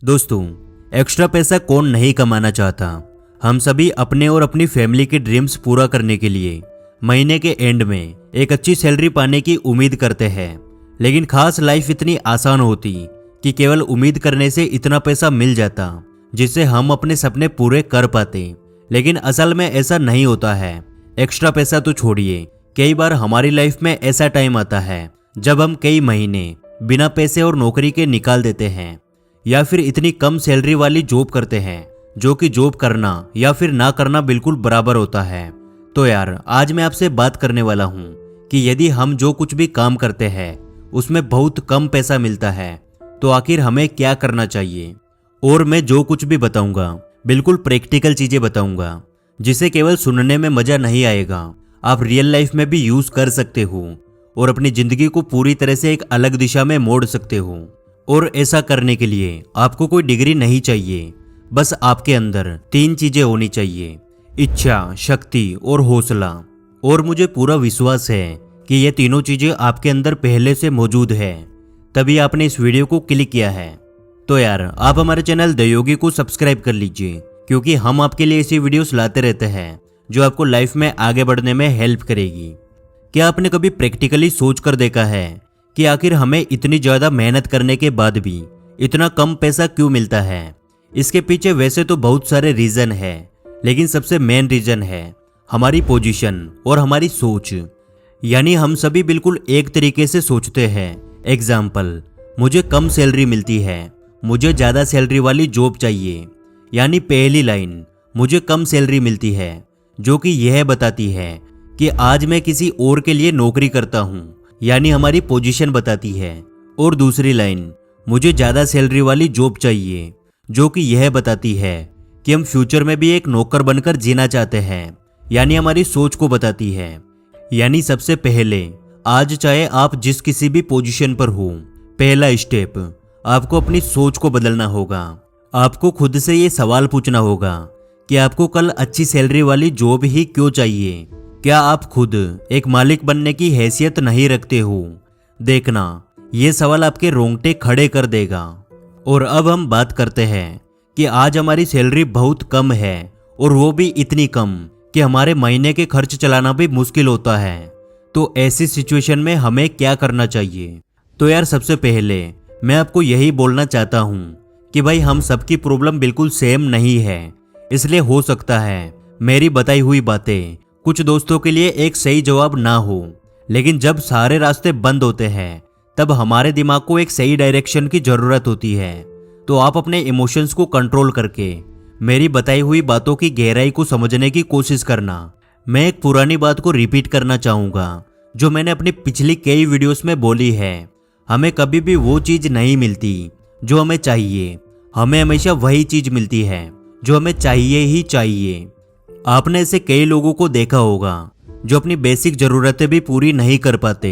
दोस्तों, एक्स्ट्रा पैसा कौन नहीं कमाना चाहता। हम सभी अपने और अपनी फैमिली के ड्रीम्स पूरा करने के लिए महीने के एंड में एक अच्छी सैलरी पाने की उम्मीद करते हैं। लेकिन खास लाइफ इतनी आसान होती कि केवल उम्मीद करने से इतना पैसा मिल जाता जिससे हम अपने सपने पूरे कर पाते। लेकिन असल में ऐसा नहीं होता है। एक्स्ट्रा पैसा तो छोड़िए, कई बार हमारी लाइफ में ऐसा टाइम आता है जब हम कई महीने बिना पैसे और नौकरी के निकाल देते हैं, या फिर इतनी कम सैलरी वाली जॉब करते हैं जो कि जॉब करना या फिर ना करना बिल्कुल बराबर होता है। तो यार, आज मैं आपसे बात करने वाला हूँ कि यदि हम जो कुछ भी काम करते हैं उसमें बहुत कम पैसा मिलता है तो आखिर हमें क्या करना चाहिए। और मैं जो कुछ भी बताऊंगा बिल्कुल प्रैक्टिकल चीजें बताऊंगा जिसे केवल सुनने में मजा नहीं आएगा, आप रियल लाइफ में भी यूज कर सकते हो और अपनी जिंदगी को पूरी तरह से एक अलग दिशा में मोड़ सकते हो। और ऐसा करने के लिए आपको कोई डिग्री नहीं चाहिए, बस आपके अंदर 3 चीजें होनी चाहिए: इच्छा, शक्ति और हौसला। और मुझे पूरा विश्वास है कि ये तीनों चीजें आपके अंदर पहले से मौजूद है, तभी आपने इस वीडियो को क्लिक किया है। तो यार, आप हमारे चैनल द योगी को सब्सक्राइब कर लीजिए, क्योंकि हम आपके लिए ऐसी वीडियोस लाते रहते हैं जो आपको लाइफ में आगे बढ़ने में हेल्प करेगी। क्या आपने कभी प्रैक्टिकली सोच कर देखा है कि आखिर हमें इतनी ज्यादा मेहनत करने के बाद भी इतना कम पैसा क्यों मिलता है? इसके पीछे वैसे तो बहुत सारे रीजन है, लेकिन सबसे मेन रीजन है हमारी पोजीशन और हमारी सोच। यानी हम सभी बिल्कुल एक तरीके से सोचते हैं। एग्जाम्पल, मुझे कम सैलरी मिलती है, मुझे ज्यादा सैलरी वाली जॉब चाहिए। यानी पहली लाइन, मुझे कम सैलरी मिलती है, जो कि यह बताती है कि आज मैं किसी और के लिए नौकरी करता हूँ, यानी हमारी पोजीशन बताती है। और दूसरी लाइन, मुझे ज्यादा सैलरी वाली जॉब चाहिए, जो कि यह बताती है कि हम फ्यूचर में भी एक नौकर बनकर जीना चाहते हैं, यानी हमारी सोच को बताती है। यानी सबसे पहले, आज चाहे आप जिस किसी भी पोजीशन पर हो, पहला स्टेप आपको अपनी सोच को बदलना होगा। आपको खुद से ये सवाल पूछना होगा कि आपको कल अच्छी सैलरी वाली जॉब ही क्यों चाहिए। क्या आप खुद एक मालिक बनने की हैसियत नहीं रखते हो? देखना, ये सवाल आपके रोंगटे खड़े कर देगा। और अब हम बात करते हैं कि आज हमारी सैलरी बहुत कम है, और वो भी इतनी कम कि हमारे महीने के खर्च चलाना भी मुश्किल होता है। तो ऐसी सिचुएशन में हमें क्या करना चाहिए? तो यार, सबसे पहले मैं आपको यही बोलना चाहता हूँ कि भाई, हम सबकी प्रॉब्लम बिल्कुल सेम नहीं है। इसलिए हो सकता है मेरी बताई हुई बातें कुछ दोस्तों के लिए एक सही जवाब ना हो, लेकिन जब सारे रास्ते बंद होते हैं तब हमारे दिमाग को एक सही डायरेक्शन की जरूरत होती है। तो आप अपने इमोशंस को कंट्रोल करके मेरी बताई हुई बातों की गहराई को समझने की कोशिश करना। मैं एक पुरानी बात को रिपीट करना चाहूंगा जो मैंने अपनी पिछली कई वीडियोस में बोली है। हमें कभी भी वो चीज नहीं मिलती जो हमें चाहिए, हमें हमेशा वही चीज मिलती है जो हमें चाहिए ही चाहिए। आपने ऐसे कई लोगों को देखा होगा जो अपनी बेसिक जरूरतें भी पूरी नहीं कर पाते,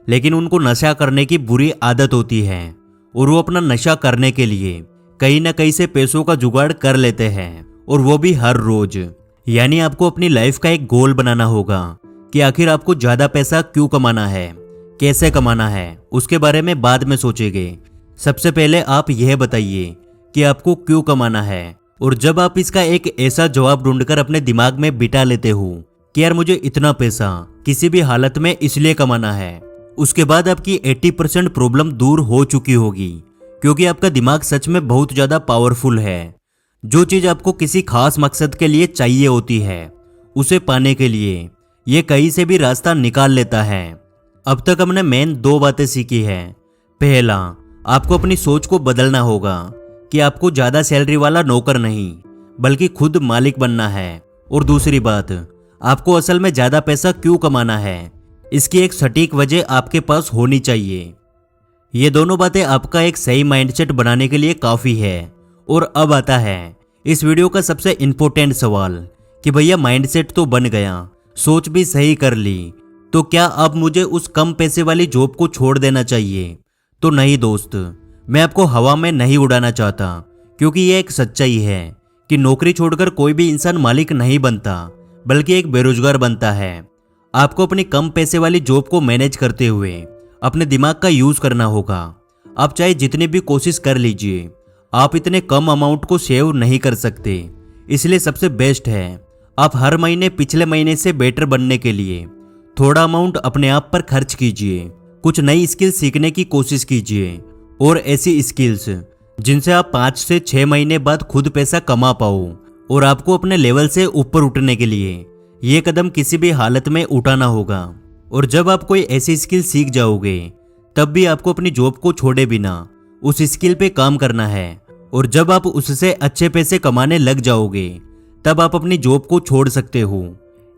लेकिन उनको नशा करने की बुरी आदत होती है, और वो अपना नशा करने के लिए कहीं ना कहीं से पैसों का जुगाड़ कर लेते हैं, और वो भी हर रोज। यानी आपको अपनी लाइफ का एक गोल बनाना होगा कि आखिर आपको ज्यादा पैसा क्यों कमाना है, कैसे कमाना है, उसके बारे में बाद में सोचेंगे। सबसे पहले आप यह बताइए कि आपको क्यों कमाना है। और जब आप इसका एक ऐसा जवाब ढूंढकर अपने दिमाग में बिठा लेते हो कि यार, मुझे इतना पैसा किसी भी हालत में इसलिए कमाना है, उसके बाद आपकी 80% प्रॉब्लम दूर हो चुकी होगी, क्योंकि आपका दिमाग सच में बहुत ज्यादा पावरफुल है। जो चीज आपको किसी खास मकसद के लिए चाहिए होती है, उसे पाने के लिए ये कहीं से भी रास्ता निकाल लेता है। अब तक हमने मेन 2 बातें सीखी है। पहला, आपको अपनी सोच को बदलना होगा कि आपको ज्यादा सैलरी वाला नौकर नहीं बल्कि खुद मालिक बनना है। और दूसरी बात, आपको असल में ज्यादा पैसा क्यों कमाना है, इसकी एक सटीक वजह आपके पास होनी चाहिए। ये दोनों बातें आपका एक सही माइंडसेट बनाने के लिए काफी है। और अब आता है इस वीडियो का सबसे इंपॉर्टेंट सवाल कि भैया, माइंडसेट तो बन गया, सोच भी सही कर ली, तो क्या अब मुझे उस कम पैसे वाली जॉब को छोड़ देना चाहिए? तो नहीं दोस्त, मैं आपको हवा में नहीं उड़ाना चाहता, क्योंकि यह एक सच्चाई है कि नौकरी छोड़कर कोई भी इंसान मालिक नहीं बनता, बल्कि एक बेरोजगार बनता है। आपको अपनी कम पैसे वाली जॉब को मैनेज करते हुए अपने दिमाग का यूज करना होगा। आप चाहे जितनी भी कोशिश कर लीजिए, आप इतने कम अमाउंट को सेव नहीं कर सकते। इसलिए सबसे बेस्ट है आप हर महीने पिछले महीने से बेटर बनने के लिए थोड़ा अमाउंट अपने आप पर खर्च कीजिए। कुछ नई स्किल सीखने की कोशिश कीजिए और ऐसी स्किल्स जिनसे आप 5 से 6 महीने बाद खुद पैसा कमा पाओ। और आपको अपने लेवल से ऊपर उठने के लिए ये कदम किसी भी हालत में उठाना होगा। और जब आप कोई ऐसी स्किल सीख जाओगे तब भी आपको अपनी जॉब को छोड़े बिना उस स्किल पे काम करना है। और जब आप उससे अच्छे पैसे कमाने लग जाओगे तब आप अपनी जॉब को छोड़ सकते हो।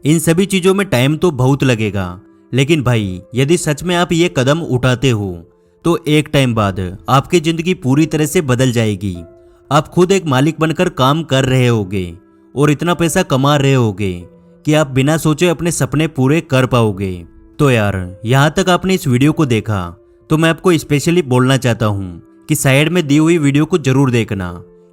इन सभी चीजों में टाइम तो बहुत लगेगा, लेकिन भाई यदि सच में आप ये कदम उठाते हो तो एक टाइम बाद आपकी जिंदगी पूरी तरह से बदल जाएगी। आप खुद एक मालिक बनकर काम कर रहे होगे और इतना पैसा कमा रहे होगे कि आप बिना सोचे अपने सपने पूरे कर पाओगे। तो यार यहाँ तक आपने इस वीडियो को देखा तो मैं आपको स्पेशली बोलना चाहता हूँ कि साइड में दी हुई वीडियो को जरूर देखना,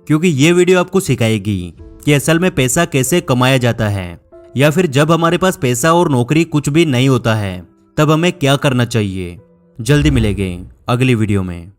क्योंकि ये वीडियो आपको सिखाएगी कि असल में पैसा कैसे कमाया जाता है, या फिर जब हमारे पास पैसा और नौकरी कुछ भी नहीं होता है तब हमें क्या करना चाहिए। जल्दी मिलेंगे अगली वीडियो में।